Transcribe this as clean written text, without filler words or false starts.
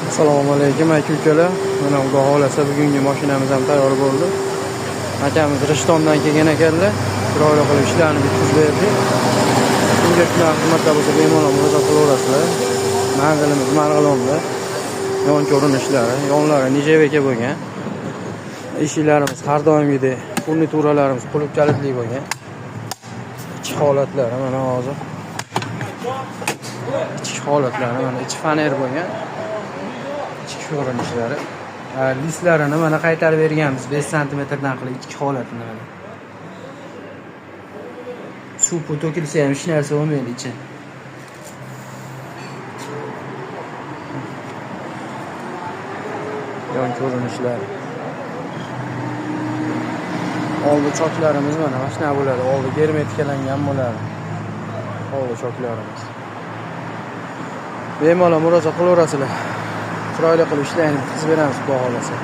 Assalomu alaykum aka-ukalar. Mana Xudo xolasa bugungi mashinamiz ham tayyor bo'ldi. Akamiz Rishtondan kelgan ekanlar. Chiroyli qilib ishlarni bitkazib berdik. Bunga shunaqa xizmatlar bo'lsa bemalol murojaat qilaverasizlar. Manzilimiz Marg'ilonda. Yonki urinishlar, yonlari Nijevaka bo'lgan. Eshiklarimiz har doimgidek furnituralarimiz qulf kalitli bo'lgan. Ichki holatlari mana hozir. Ichki holatlari mana ichi faner bo'lgan. Ko'rinishlari. Lislarini mana qaytarib berganmiz 5 sm-dan qilib ichki holatini mana. Suv to'kilsa ham hech narsa bo'lmaydi ichi. Yon ko'rinishlari. Oldi choklarimiz mana mashina bo'ladi. Oldi germetikalangan bo'ladi. Oldi choklarimiz. Bemalol murojaat qilaverasizlar. Chiroyli qilib ishlaymiz, biz beramiz Xudo xolasa.